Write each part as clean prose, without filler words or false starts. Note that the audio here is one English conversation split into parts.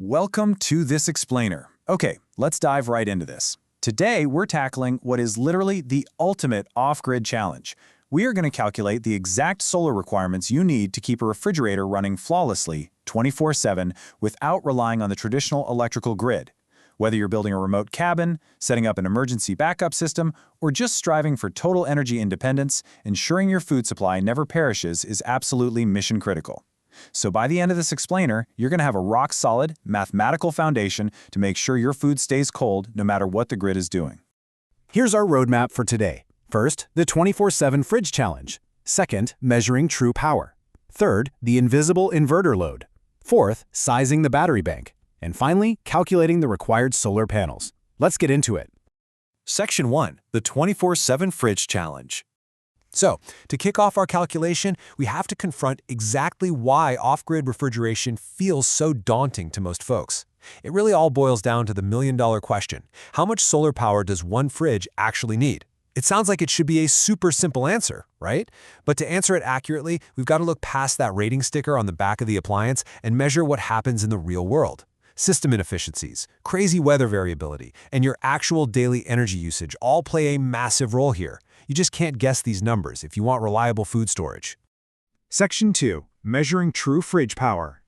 Welcome to This Explainer. Okay, let's dive right into this. Today, we're tackling what is literally the ultimate off-grid challenge. We are going to calculate the exact solar requirements you need to keep a refrigerator running flawlessly 24/7 without relying on the traditional electrical grid. Whether you're building a remote cabin, setting up an emergency backup system, or just striving for total energy independence, ensuring your food supply never perishes is absolutely mission critical. So by the end of this explainer, you're going to have a rock-solid, mathematical foundation to make sure your food stays cold no matter what the grid is doing. Here's our roadmap for today. First, the 24/7 fridge challenge. Second, measuring true power. Third, the invisible inverter load. Fourth, sizing the battery bank. And finally, calculating the required solar panels. Let's get into it. Section 1, the 24/7 fridge challenge. So, to kick off our calculation, we have to confront exactly why off-grid refrigeration feels so daunting to most folks. It really all boils down to the million-dollar question: how much solar power does one fridge actually need? It sounds like it should be a super simple answer, right? But to answer it accurately, we've got to look past that rating sticker on the back of the appliance and measure what happens in the real world. System inefficiencies, crazy weather variability, and your actual daily energy usage all play a massive role here. You just can't guess these numbers if you want reliable food storage. Section 2, measuring true fridge power.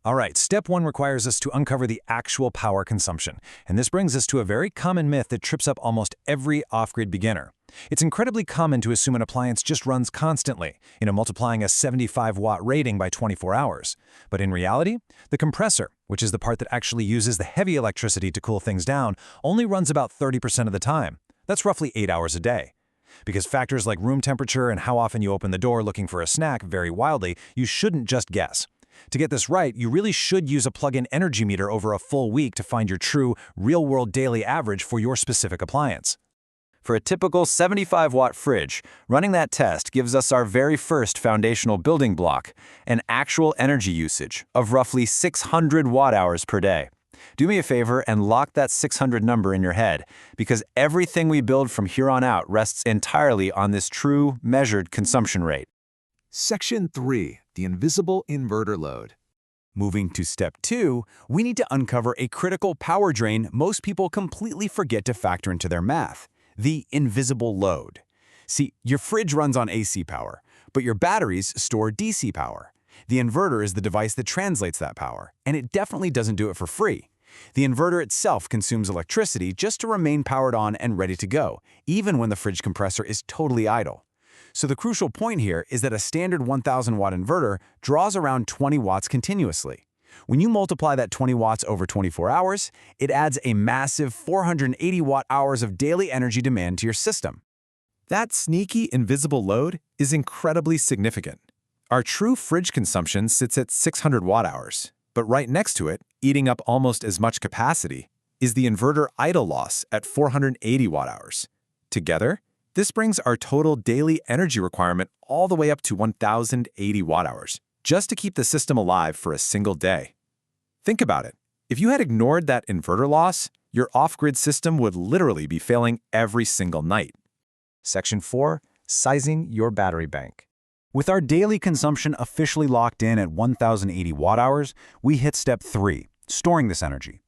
All right, step 1 requires us to uncover the actual power consumption. And this brings us to a very common myth that trips up almost every off-grid beginner. It's incredibly common to assume an appliance just runs constantly, multiplying a 75-watt rating by 24 hours. But in reality, the compressor, which is the part that actually uses the heavy electricity to cool things down, only runs about 30% of the time. That's roughly 8 hours a day. Because factors like room temperature and how often you open the door looking for a snack vary wildly, you shouldn't just guess. To get this right, you really should use a plug-in energy meter over a full week to find your true, real-world daily average for your specific appliance. For a typical 75-watt fridge, running that test gives us our very first foundational building block, an actual energy usage of roughly 600 watt-hours per day. Do me a favor and lock that 600 number in your head, because everything we build from here on out rests entirely on this true, measured consumption rate. Section 3, the invisible inverter load. Moving to step 2, we need to uncover a critical power drain most people completely forget to factor into their math: the invisible load. See, your fridge runs on AC power, but your batteries store DC power. The inverter is the device that translates that power, and it definitely doesn't do it for free. The inverter itself consumes electricity just to remain powered on and ready to go, even when the fridge compressor is totally idle. So the crucial point here is that a standard 1,000-watt inverter draws around 20 watts continuously. When you multiply that 20 watts over 24 hours, it adds a massive 480 watt-hours of daily energy demand to your system. That sneaky invisible load is incredibly significant. Our true fridge consumption sits at 600 watt-hours, but right next to it, eating up almost as much capacity, is the inverter idle loss at 480 watt-hours. Together, this brings our total daily energy requirement all the way up to 1,080 watt-hours, just to keep the system alive for a single day. Think about it. If you had ignored that inverter loss, your off-grid system would literally be failing every single night. Section 4, sizing your battery bank. With our daily consumption officially locked in at 1,080 watt-hours, we hit step 3, storing this energy.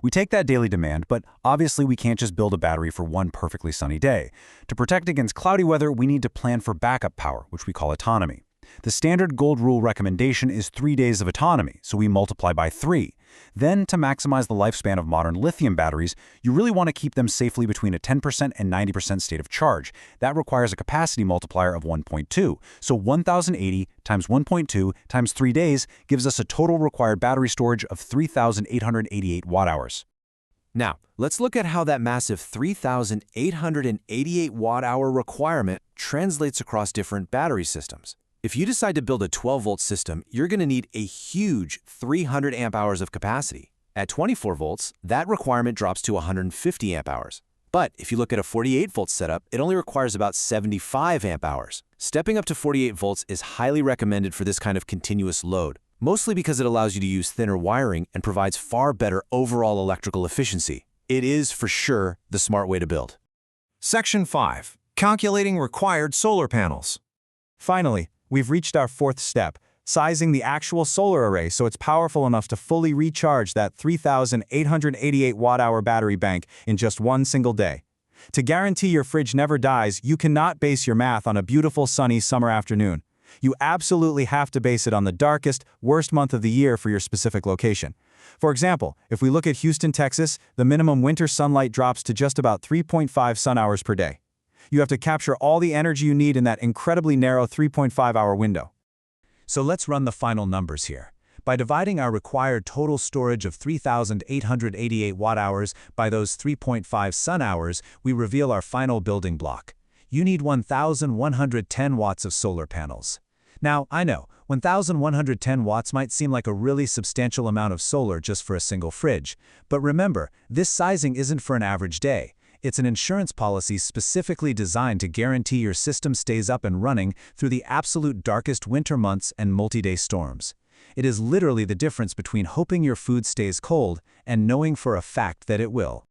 We take that daily demand, but obviously we can't just build a battery for one perfectly sunny day. To protect against cloudy weather, we need to plan for backup power, which we call autonomy. The standard gold rule recommendation is 3 days of autonomy, so we multiply by 3. Then, to maximize the lifespan of modern lithium batteries, you really want to keep them safely between a 10% and 90% state of charge. That requires a capacity multiplier of 1.2. So 1,080 times 1.2 times 3 days gives us a total required battery storage of 3,888 watt-hours. Now, let's look at how that massive 3,888 watt-hour requirement translates across different battery systems. If you decide to build a 12-volt system, you're going to need a huge 300 amp-hours of capacity. At 24 volts, that requirement drops to 150 amp-hours. But if you look at a 48-volt setup, it only requires about 75 amp-hours. Stepping up to 48 volts is highly recommended for this kind of continuous load, mostly because it allows you to use thinner wiring and provides far better overall electrical efficiency. It is, for sure, the smart way to build. Section 5, calculating required solar panels. Finally, we've reached our 4th step, sizing the actual solar array so it's powerful enough to fully recharge that 3,888 watt-hour battery bank in just one single day. To guarantee your fridge never dies, you cannot base your math on a beautiful sunny summer afternoon. You absolutely have to base it on the darkest, worst month of the year for your specific location. For example, if we look at Houston, Texas, the minimum winter sunlight drops to just about 3.5 sun hours per day. You have to capture all the energy you need in that incredibly narrow 3.5-hour window. So let's run the final numbers here. By dividing our required total storage of 3,888 watt-hours by those 3.5 sun hours, we reveal our final building block. You need 1,110 watts of solar panels. Now, I know, 1,110 watts might seem like a really substantial amount of solar just for a single fridge. But remember, this sizing isn't for an average day. It's an insurance policy specifically designed to guarantee your system stays up and running through the absolute darkest winter months and multi-day storms. It is literally the difference between hoping your food stays cold and knowing for a fact that it will.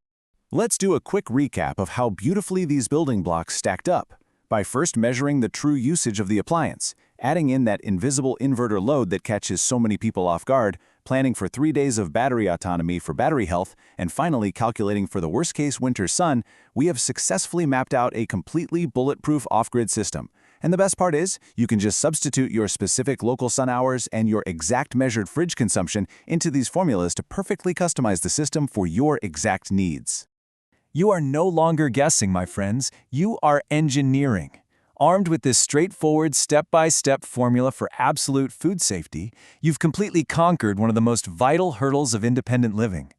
Let's do a quick recap of how beautifully these building blocks stacked up. By first measuring the true usage of the appliance, adding in that invisible inverter load that catches so many people off guard, planning for 3 days of battery autonomy for battery health, and finally calculating for the worst-case winter sun, we have successfully mapped out a completely bulletproof off-grid system. And the best part is, you can just substitute your specific local sun hours and your exact measured fridge consumption into these formulas to perfectly customize the system for your exact needs. You are no longer guessing, my friends. You are engineering. Armed with this straightforward step-by-step formula for absolute food safety, you've completely conquered one of the most vital hurdles of independent living.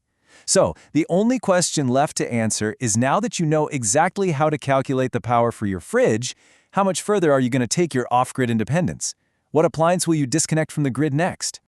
So, the only question left to answer is, now that you know exactly how to calculate the power for your fridge, how much further are you going to take your off-grid independence? What appliance will you disconnect from the grid next?